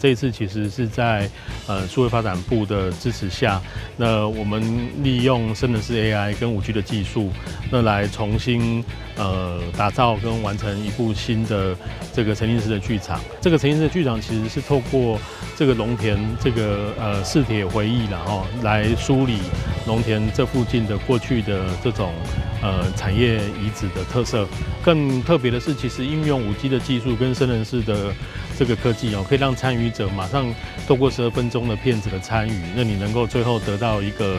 这一次其实是在数位发展部的支持下，那我们利用生成式 AI 跟5G 的技术，那来重新打造跟完成一部新的这个沉浸式的剧场。这个沉浸式的剧场其实是透过这个农田这个视铁回忆来梳理农田这附近的过去的这种产业遗址的特色。更特别的是，其实应用5G 的技术跟生成式的这个科技可以让参与者马上透过12分钟的片子的参与，那你能够最后得到一个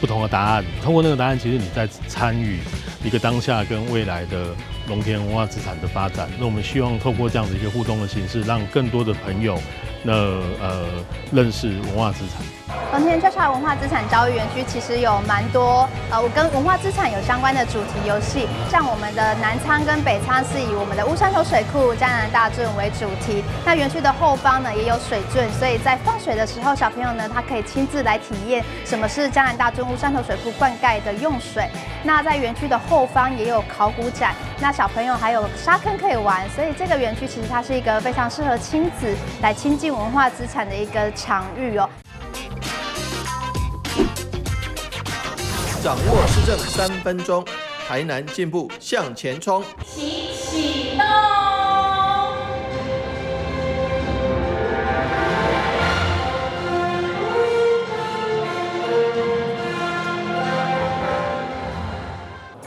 不同的答案。通过那个答案，其实你在参与一个当下跟未来的农田文化资产的发展。那我们希望透过这样的一个互动的形式，让更多的朋友认识文化资产。农田交叉文化资产教育园区其实有蛮多跟文化资产有相关的主题游戏，像我们的南仓跟北仓是以我们的乌山头水库、嘉南大圳为主题。那园区的后方呢也有水圳，所以在放水的时候，小朋友呢他可以亲自来体验什么是嘉南大圳、乌山头水库灌溉的用水。那在园区的后方也有考古展，那小朋友还有沙坑可以玩，所以这个园区其实它是一个非常适合亲子来亲近文化资产的一个场域哦。掌握施政3分钟，台南进步向前冲。请启动。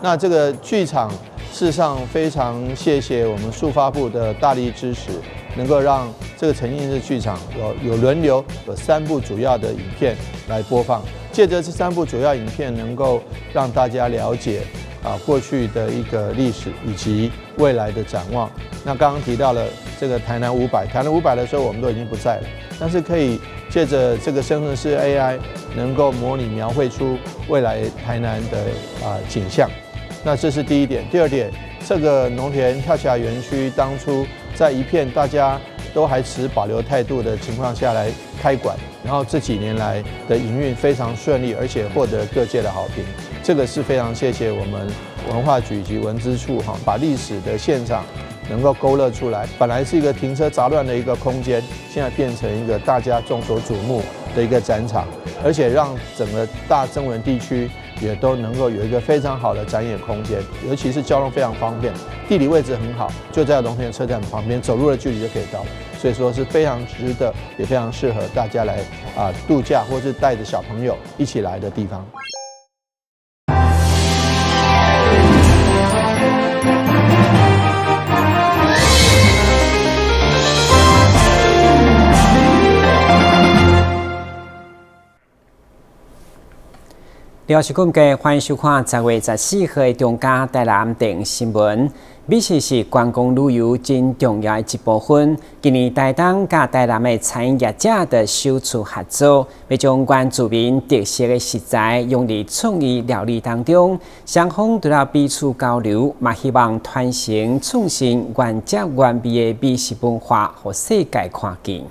那这个剧场，事实上非常谢谢我们数发部的大力支持，能够让这个沉浸式剧场有轮流有3部主要的影片来播放。借着这3部主要影片，能够让大家了解过去的一个历史以及未来的展望。那刚刚提到了这个台南500，台南500的时候我们都已经不在了，但是可以借着这个生成式 AI， 能够模拟描绘出未来台南的景象。那这是第一点。第二点，这个农田跳起来园区当初在一片大家都还持保留态度的情况下来开馆，然后这几年来的营运非常顺利，而且获得各界的好评。这个是非常谢谢我们文化局以及文资处把历史的现场能够勾勒出来。本来是一个停车杂乱的一个空间，现在变成一个大家众所瞩目的一个展场，而且让整个大曾文地区也都能够有一个非常好的展演空间，尤其是交通非常方便，地理位置很好，就在农田车站旁边，走路的距离就可以到了，所以说是非常值得，也非常适合大家来度假，或是带着小朋友一起来的地方。了是讲嘅，欢迎收看10月14號嘅中嘉台南電新聞。美食是觀光旅遊真重要嘅一部分。今年台東甲台南嘅餐飲業者的首次合作，要將原住民特色嘅食材用於創意料理當中，雙方除了彼此交流，嘛希望傳承創新原汁原味嘅美食文化，予世界看見。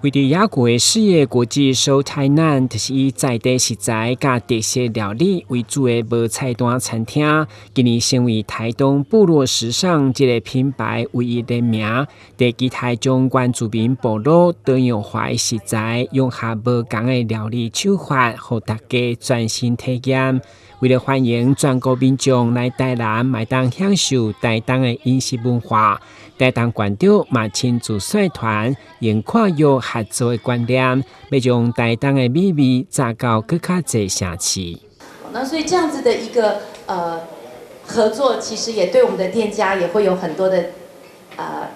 為着雅國嘅事業國際首台南，就是以在地食材甲特色料理為主嘅無菜單餐廳，今年成為台東部落時尚這個品牌唯一嘅名。第幾台將原住民部落多樣化嘅食材，用下無同嘅料理手法，予大家全新體驗。為了歡迎全國民眾來台南買當享受台東嘅飲食文化，台東縣長嘛親自率團，用跨越合作嘅觀念，要將台東嘅美味炸到更加多城市。那所以這樣子的一個合作，其實也對我們的店家也會有很多的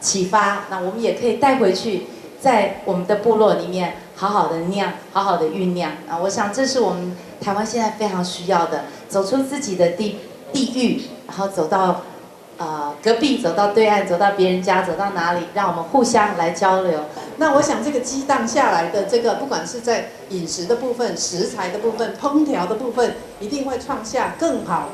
啟發。那我們也可以帶回去，在我們的部落裡面好好的釀，好好的醞釀。啊，我想這是我們台灣現在非常需要的，走出自己的地域，然後走到隔壁，走到對岸，走到別人家，走到哪裡，讓我們互相來交流。那我想這個激盪下來的這個，不管是在飲食的部分、食材的部分、烹調的部分，一定會創下更好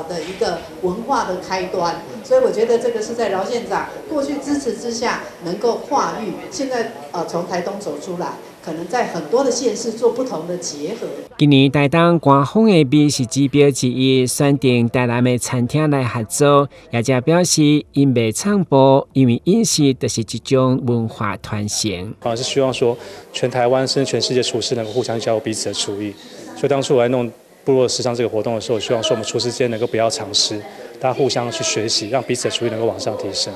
的一個文化的開端。所以我觉得这个是在饶县长过去支持之下能够化育，现在从台东走出来，可能在很多的县市做不同的结合。今年台东官方的美食指标之一，选定台南的餐厅来合作，也才表示因袂唱播，因为饮食就是一种文化传承。是希望说全台湾甚至全世界厨师能够互相交流彼此的厨艺。所以当初我在弄部落时尚这个活动的时候，希望说我们厨师间能够不要藏私，大家互相去学习，让彼此的厨艺能够往上提升。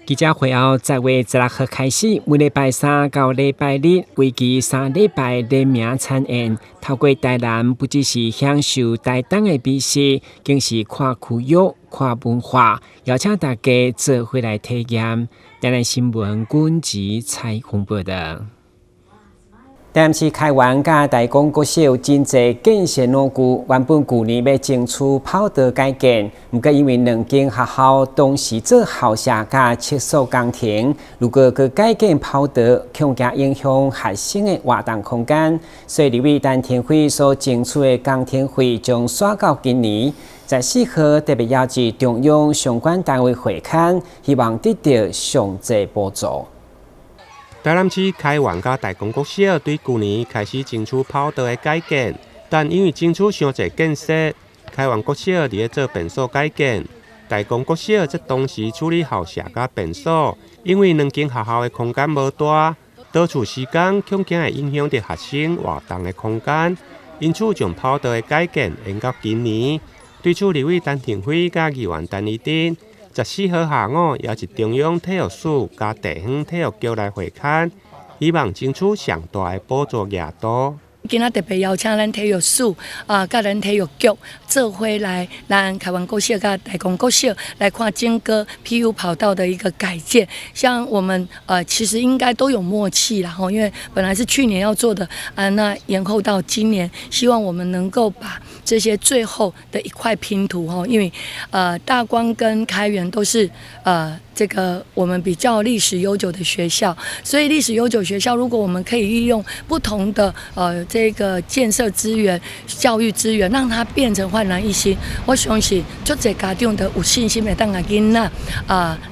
记者会后10月16號開始，每禮拜3到禮拜日，為期3禮拜聯名餐宴。透過台南，不只是享受台東的美食，更是看區域、看文化，邀請大家做回來體驗。台南新聞軍籍採訪報道。台南市開源甲大公國小有真濟建設努具，原本舊年要爭取跑道改建，不過因為兩間學校同時做校舍甲廁所工程，如果佮改建跑道，恐驚影響學生的活動空間，所以立委陳天輝所爭取的工程費將刷到今年。在4號特別邀集中央相關單位會勘，希望得到上濟補助。台南市開源甲大公國小對去年開始爭取跑道的改建，但因為爭取傷濟建設，開源國小伫咧做便所改建，大公國小則同時處理校舍甲便所，因為兩間學校的空間無大，多處時間恐驚會影響到學生活動的空間，因此將跑道的改建延到今年。對此立委陳天輝甲議員陳怡珍14號下午邀集中央體育署甲地方體育局來會勘，希望爭取上大的補助額度。今仔特別邀請咱體育署甲咱體育局做伙來，咱開源國小甲大公國小來看整個 PU 跑道的一個改建。像我們其實應該都有默契啦，因為本來是去年要做的那延後到今年，希望我們能夠把這些最後的一塊拼圖因為大光跟開源都是這個我們比較歷史悠久的學校，所以歷史悠久學校如果我們可以利用不同的這個建設資源、教育資源，讓它變成煥然一新。我相信足儕家長都有信心會當個囡仔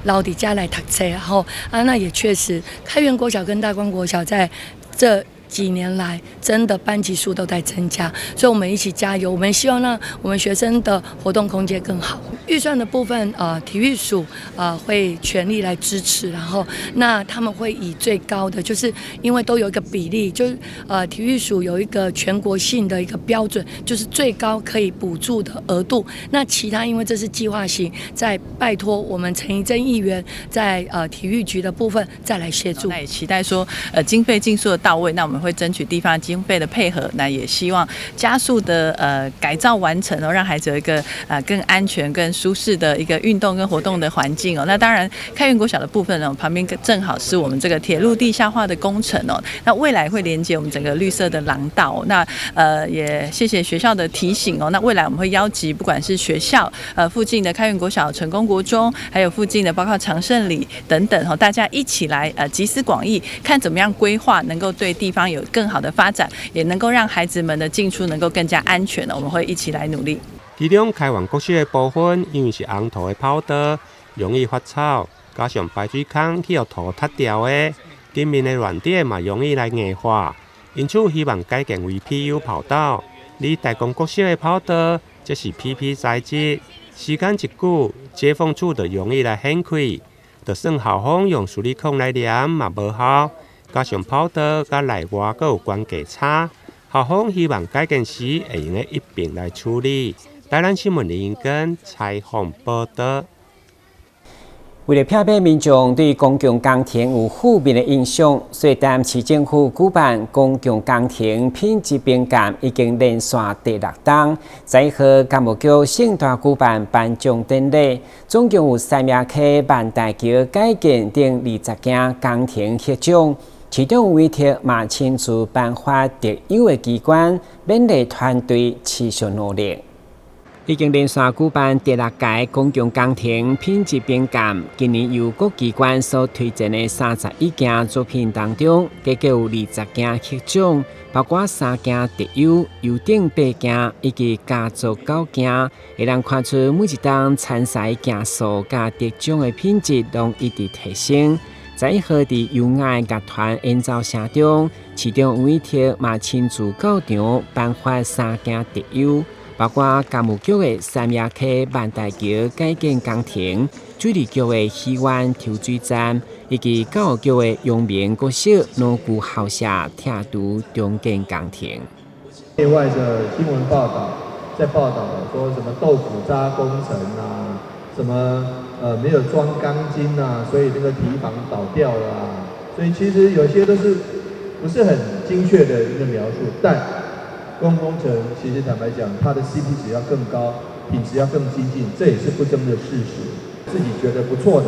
留伫遮來讀冊那也確實，開源國小跟大光國小在這幾年來真的班級數都在增加，所以我們一起加油，我們希望讓我們學生的活動空間更好。預算的部分體育署會全力來支持，然後那他們會以最高的，就是因為都有一個比例，就是體育署有一個全國性的一個標準，就是最高可以補助的額度。那其他因為這是計劃型，再拜託我們陳怡珍議員在體育局的部分再來協助。那也期待說經費盡速的到位，那我們會爭取地方經費的配合，那也希望加速的改造完成讓孩子有一個更安全、更舒適的一個運動跟活動的環境那當然，開源國小的部分旁邊正好是我們這個鐵路地下化的工程那未來會連接我們整個綠色的廊道那也謝謝學校的提醒那未來我們會邀集不管是學校附近的開源國小、成功國中，還有附近的包括長勝里等等大家一起來集思廣益，看怎麼樣規劃能夠對地方有更好的發展，也能夠讓孩子們的進出能夠更加安全我們會一起來努力。其中開源國小的部分，因為是紅土的跑道，容易發臭，加上排水孔去互土塌掉的，地面的軟點嘛容易來硬化，因此希望改建為 PU 跑道。而大公國小的跑道，則是 PP 材質，時間一久，接縫處就容易來掀開，就算校方用矽利康來黏嘛無效，加上跑道甲內外閣有關係差，校方希望改建時會用一併來處理。台南新聞林根採訪報道。為了避免民眾對公共工程有負面的影響，所以台南市政府舉辦公共工程品質評鑑已經連續第6檔。在和教務局盛大舉辦頒獎典禮，總共有3名去萬大橋改建等20件工程獲獎。其中委託馬親自頒發特優的機關，勉勵團隊持續努力。已经连续举办第6届公共工程品质评鉴，今年由各机关所推荐的31件作品当中，计有20件获奖，包括3件特优、优等8件以及佳作9件，会让看出每一档参赛件数甲得奖的品质拢一直提升。在何地优雅乐团演奏声中，市长吴伟霆嘛亲自到场颁发3件特优。包括嘉木局的三亚溪万大桥改建工程、水利局的希湾抽水站，以及教育局的阳明国小农具校舍拆除重建工程。业外的新闻报道在报道说什么豆腐渣工程啊，什么没有装钢筋啊，所以那个堤防倒掉了啊，所以其实有些都是不是很精确的一个描述，但公共工程其实坦白讲，它的 CP 值要更高，品质要更精进，这也是不争的事实。自己觉得不错的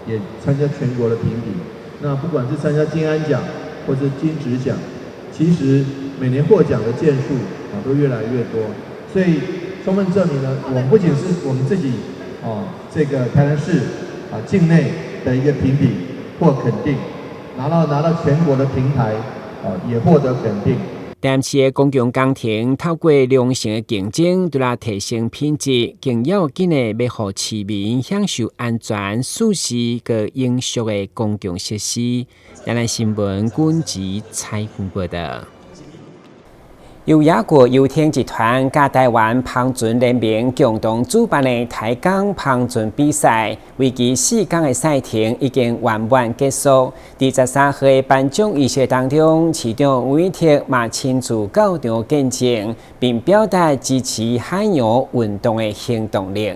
也参加全国的评比。那不管是参加金安奖或是金质奖，其实每年获奖的件数都越来越多。所以充分证明了，我们不仅是我们自己这个台南市境内的一个评比或肯定，拿到全国的平台也获得肯定。台南市的公共工程透过良性的竞争，对啦提升品质，更要紧的要让市民享受安全、舒适和永续的公共设施。台南新闻军集采访报道。由亚国游艇集团甲台湾帆船联盟共同主办的台港帆船比赛，为期4天的赛程已经圆满结束。在13号的颁奖仪式当中，市长吴伟霆嘛亲自到场见证，并表达支持海洋运动的行动力。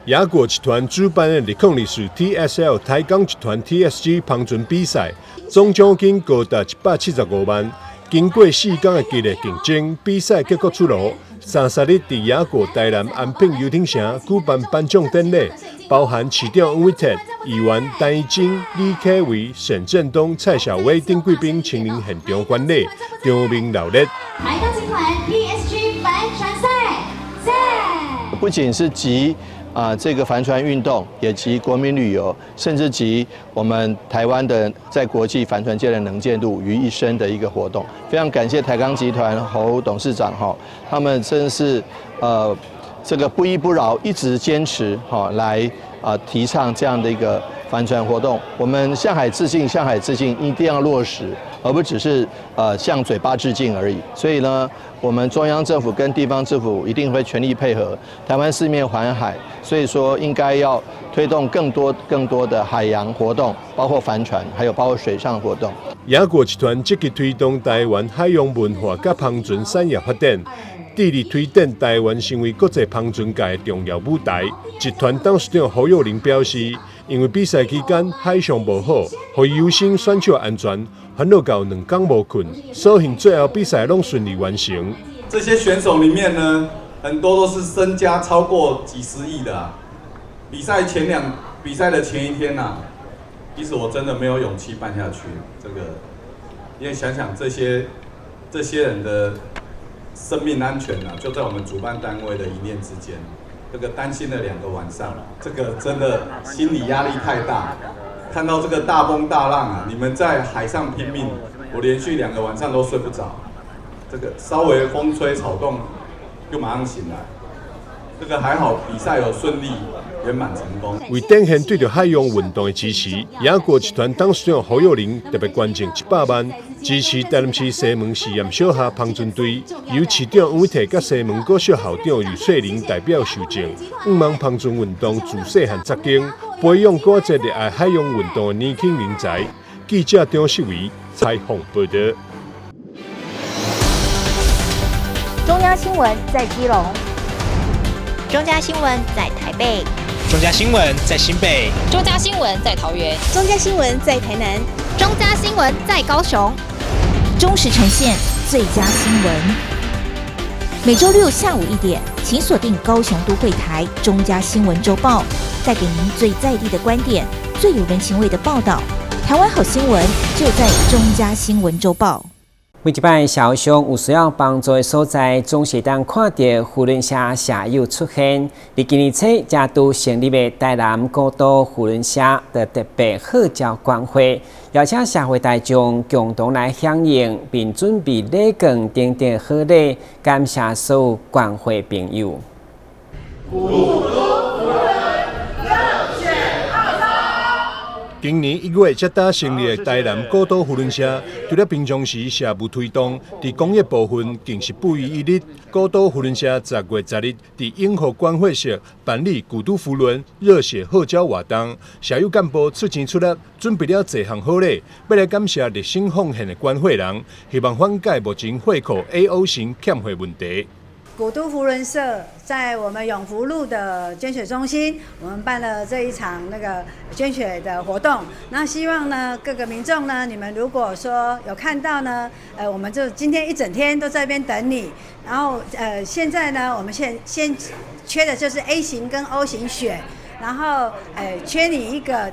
亚国集团主办的2024 TSL 台港集团 TSG 帆船比赛，总奖金高达175万。经过4天的激烈竞争，比赛结果出炉。30日在亚国台南安平游艇城举办颁奖典礼，包含市长吴伟霆、议员陈怡贞、李启伟、沈振东、蔡小薇等贵宾亲临现场观礼，场面热烈。台港集团 TSG 帆船赛，不仅是集这个帆船运动，也集国民旅游，甚至集我们台湾的在国际帆船界的能见度于一身的一个活动。非常感谢台港集团侯董事长他们真是这个不依不饶，一直坚持来提倡这样的一个帆船活动。我们向海致敬，向海致敬一定要落实，而不只是向嘴巴致敬而已。所以呢，我们中央政府跟地方政府一定会全力配合。台湾四面环海，所以说应该要推动更多的海洋活动，包括帆船，还有包括水上活动。亚国集团积极推动台湾海洋文化甲帆船产业发展，致力推展台湾成为国际帆船界的重要舞台。集团董事长侯友玲表示，因为比赛期间海象无好，互优先选手安全，烦恼到2天无困，所幸最后比赛拢顺利完成。这些选手里面呢，很多都是身家超过几十亿的比赛的前一天其实我真的没有勇气办下去。因为想想这些人的生命安全就在我们主办单位的一念之间。担心了2个晚上，真的心理压力太大。看到这个大风大浪你们在海上拼命，我连续2个晚上都睡不着。稍微风吹草动，就马上醒来。还好比赛有顺利圆满成功。为展现对着海洋运动的支持，亚国集团董事长侯友玲特别捐赠100万，支持台南市西门实验小学帆船队，由市长吴伟霆甲西门国小校长吕穗玲代表受赠。希望帆船运动自细汉扎根，培养各界热爱海洋运动的年轻人才。记者张世维采访报道。中央新闻在基隆，中嘉新闻在台北，中嘉新闻在新北，中嘉新闻在桃园，中嘉新闻在台南，中嘉新闻在高雄，忠实呈现最佳新闻。每周6下午1点，请锁定高雄都会台中嘉新闻周报，带给您最在地的观点，最有人情味的报道。台湾好新闻就在中嘉新闻周报。每一摆小熊有需要帮助的所在，总是当看到扶轮社社友出现。伫今年初，才拄成立的台南古都扶轮社的特别号召关会，邀请社会大众共同来响应，并准备礼券等等好礼，感谢所有关会朋友。今年1月才打成立的台南古都扶轮社，除了平常时社务推动，伫公益部分更是不遗余力。古都扶轮社10月10日伫永和关会社办理古都扶轮热血号召活动，社友干部出钱出力，准备了多项好礼，要来感谢热心奉献的关会人，希望缓解目前会口 AO 型欠费问题。古都扶轮社在我们永福路的捐血中心，我们办了这一场捐血的活动。那希望呢，各个民众呢，你们如果说有看到呢，我们就今天一整天都在这边等你。然后现在呢，我们先缺的就是 A 型跟 O 型血，然后缺你一个，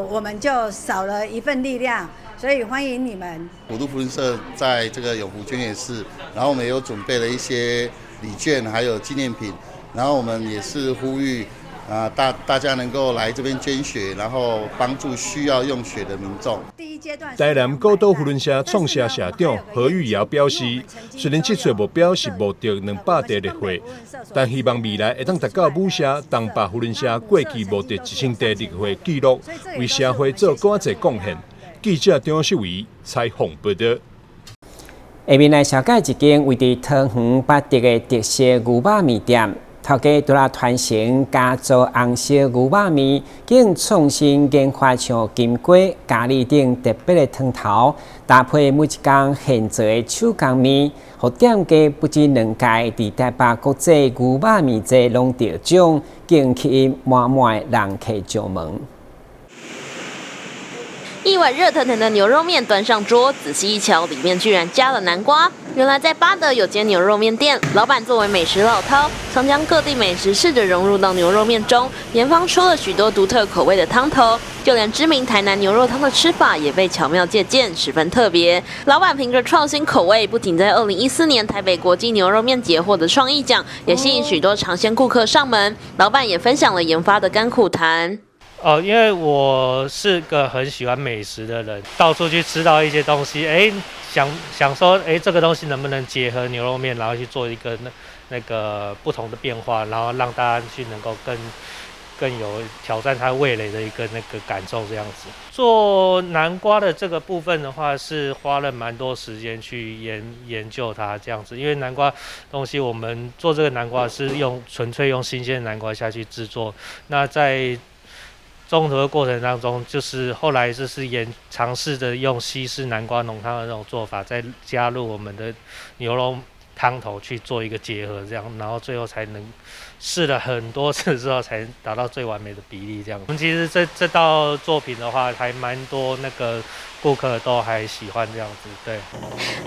我们就少了一份力量。所以欢迎你们。古都扶轮社在这个永福捐血室，然后我们也有准备了一些礼券，还有纪念品，然后我们也是呼吁大家能够来这边捐血，然后帮助需要用血的民众。台南古都扶轮社创社社长何玉瑶表示，虽然这次目标是募得200袋热血，但希望未来会当达到母社东北扶轮社过去募得1000袋热血记录，为社会做更多贡献。记者张秀仪采访报道。下面来小解一间位伫桃园八德的特色牛肉面店，头家除了传承家族红烧牛肉面，更创新研发像金粿、咖喱等特别的汤头，搭配每一工现做的手工面，互店家不止两届伫台北国际牛肉面节拢得奖，更吸引满满的人客上门。一碗热腾腾的牛肉面端上桌，仔细一瞧，里面居然加了南瓜。原来在八德有间牛肉面店，老板作为美食老饕，常将各地美食试着融入到牛肉面中，研发出了许多独特口味的汤头，就连知名台南牛肉汤的吃法也被巧妙借鉴，十分特别。老板凭着创新口味，不仅在2014年台北国际牛肉面节获得创意奖，也吸引许多尝鲜顾客上门。老板也分享了研发的甘苦谈。因为我是个很喜欢美食的人，到处去吃到一些东西，想说，这个东西能不能结合牛肉面，然后去做一个那个不同的变化，然后让大家去能够更有挑战他味蕾的一个那个感受这样子。做南瓜的这个部分的话，是花了蛮多时间去研究它这样子，因为南瓜东西我们做这个南瓜是纯粹用新鲜的南瓜下去制作，那在综合的过程当中，就是后来尝试着用西式南瓜浓汤的那种做法，再加入我们的牛肉汤头去做一个结合，这样，然后最后才能试了很多次之后，才达到最完美的比例。这样，我们其实这道作品的话，还蛮多那个顾客都还喜欢这样子。对，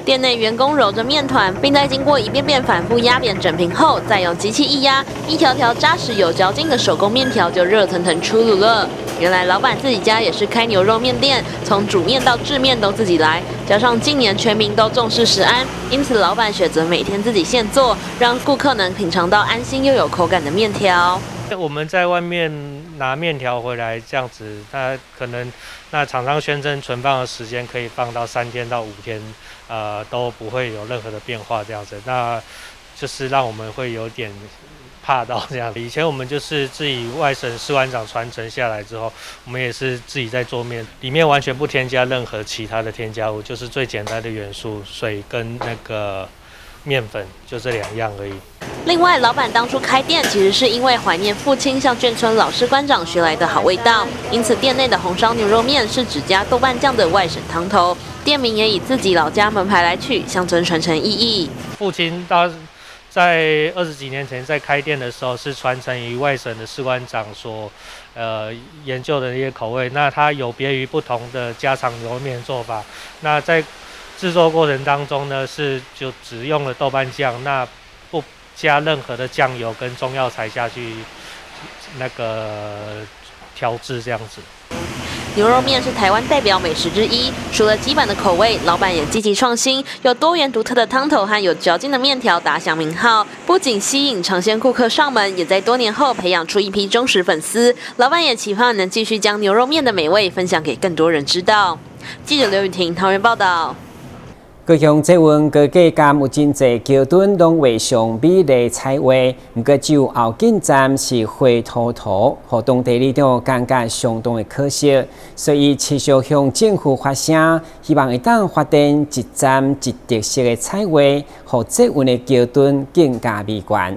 店内员工揉着面团，并在经过一遍遍反复压扁整平后，再用机器一压，一条条扎实有嚼劲的手工面条就热腾腾出炉了。原来老板自己家也是开牛肉面店，从煮面到制面都自己来，加上近年全民都重视食安，因此老板选择每天自己现做，让顾客能品尝到安心又有口感的面条。我们在外面拿面条回来这样子，它可能厂商宣称存放的时间可以放到3天到5天，都不会有任何的变化这样子，那就是让我们会有点怕到这样。以前我们就是自己外省士官长传承下来之后，我们也是自己在做面，里面完全不添加任何其他的添加物，就是最简单的元素，水跟那个面粉，就这2样而已。另外，老板当初开店其实是因为怀念父亲向眷村老士官长学来的好味道，因此店内的红烧牛肉面是只加豆瓣酱的外省汤头，店名也以自己老家门牌来取，象征传承意义。父亲在20几年前在开店的时候，是传承于外省的士官长所研究的一些口味，那它有别于不同的家常牛肉面做法。那在制作过程当中呢，就只用了豆瓣酱，那不加任何的酱油跟中药材下去那个调制这样子。牛肉面是台湾代表美食之一，除了基本的口味，老板也积极创新，有多元独特的汤头和有嚼劲的面条打响名号，不仅吸引尝鲜顾客上门，也在多年后培养出一批忠实粉丝。老板也期望能继续将牛肉面的美味分享给更多人知道。记者刘雨婷桃园报道。高雄这温各界间有真侪桥墩拢画上美丽彩画，不过只有后进站是灰秃秃，互当地里长感觉相当的可惜，所以持续向政府发声，希望会当发展一站一特色的彩画，互这温的桥墩更加美观。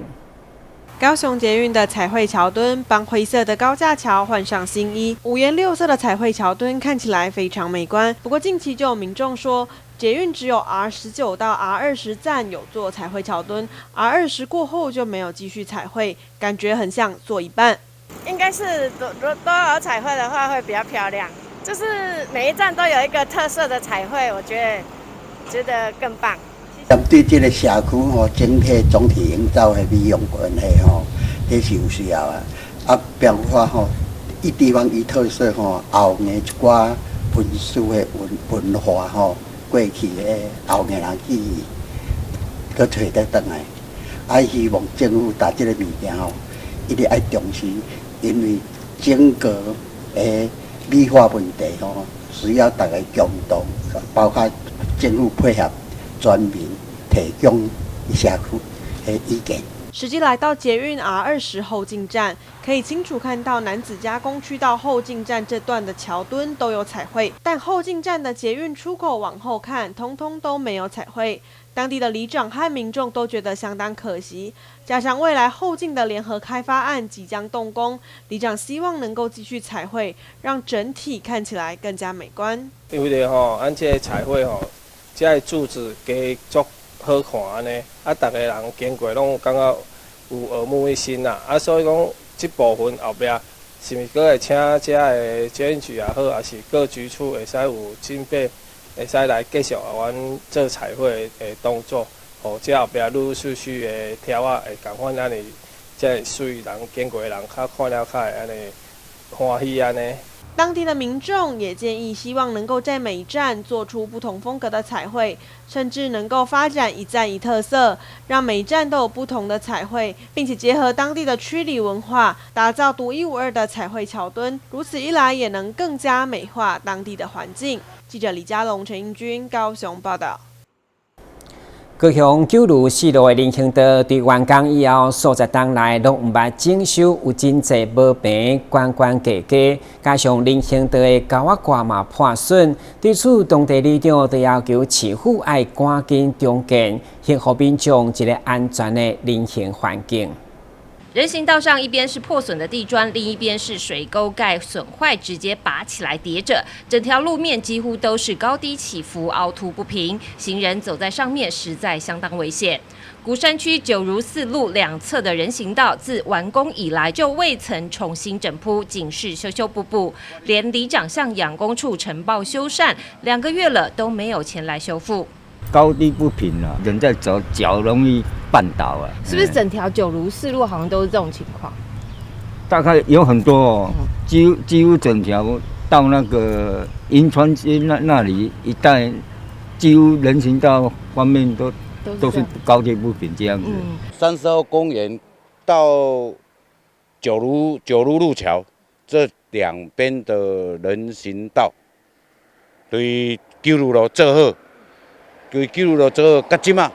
高雄捷运的彩绘桥墩帮灰色的高架桥换上新衣，五颜六色的彩绘桥墩看起来非常美观。不过近期就有民众说，捷运只有 R19 到 R20 站有做彩绘桥墩 ，R20 过后就没有继续彩绘，感觉很像做一半。应该是都有彩绘的话会比较漂亮，就是每一站都有一个特色的彩绘，我觉得更棒。针对这个社区吼，总体营造的美容关系吼，这是有需要啊。啊，比如说吼，伊地方伊特色吼，后面一寡文书的文化吼，过去的后面人记忆，搁找得倒来。啊，希望政府把这个物件吼，一定爱重视，因为整个的美化问题吼，需要大家共同，包括政府配合。专民提供社区的意见。实际来到捷运 R20 后进站，可以清楚看到南子加工区到后进站这段的桥墩都有彩绘，但后进站的捷运出口往后看，通通都没有彩绘。当地的里长和民众都觉得相当可惜，加上未来后进的联合开发案即将动工，里长希望能够继续彩绘，让整体看起来更加美观。因为按这彩绘这个柱子加足好看安尼，啊，逐个人经过拢感觉有耳目一新啦。啊，所以讲这部分后壁是毋是阁会请这个捷运局也好，也是各局处会使有经费，会使来继续阮做彩绘的动作，互这后壁陆陆续续的条仔会共款安尼，才水人经过的人较看了较会安尼欢喜安尼。当地的民众也建议，希望能够在每一站做出不同风格的彩绘，甚至能够发展一站一特色，让每一站都有不同的彩绘，并且结合当地的区里文化，打造独一无二的彩绘桥墩。如此一来，也能更加美化当地的环境。记者李佳龙、陈英君高雄报道。高雄九如四路的林兴道，伫完工以后，数十栋内拢毋捌整修，有真侪无平、关关价价，加上林兴道的高压挂嘛破损，对此当地里长就要求市府爱赶紧重建，幸福民众一个安全的林行环境。人行道上一边是破损的地砖，另一边是水沟盖损坏，直接拔起来叠着，整条路面几乎都是高低起伏、凹凸不平，行人走在上面实在相当危险。鼓山区九如四路两侧的人行道自完工以来就未曾重新整铺，仅是修修补补，连里长向养工处呈报修缮，2个月了都没有前来修复。高低不平啊，人在走，脚容易绊倒啊。是不是整条九如四路好像都是这种情况？大概有很多哦，几乎整条到那个银川街那里一带，几乎人行道方面都是高低不平这样子。30号公园到九如路桥这两边的人行道，对九如路做好。对九如路做到即嘛，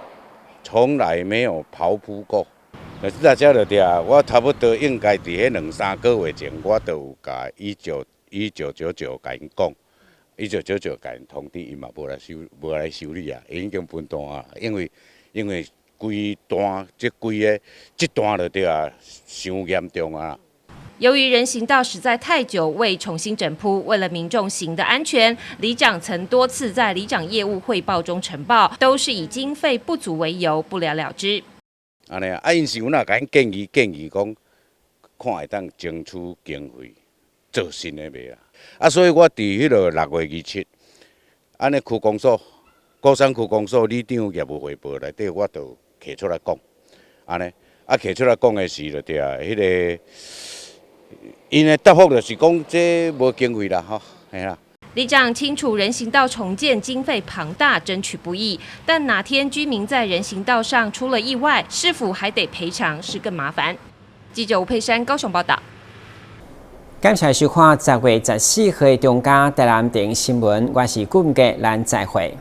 从来没有刨铺过。但是大家就对我差不多应该伫迄2-3个月前，我就有甲1999甲因讲，1999甲因通知，伊嘛无来修理啊，已经分段啊，因为规段这段就对啊，伤严重啊。由于人行道实在太久未重新整铺，为了民众行的安全，里长曾多次在里长业务汇报中呈报，都是以经费不足为由不了了之。安尼啊，因是有哪甲因建议讲，看会当争取经费做新的卖啊。所以我伫迄个6月27，安尼区公所、鼓山区公所里长业务汇报内底，我就摕出来讲，安尼啊，摕出来讲的是就对啊，迄个。因的答复就是讲，这无经费啦，吼，嘿啦。里长清楚人行道重建经费庞大，争取不易，但哪天居民在人行道上出了意外，是否还得赔偿是更麻烦。记者吴佩珊高雄报道。感谢收看10月14日中嘉台南电新闻，我是顾文杰，咱再会。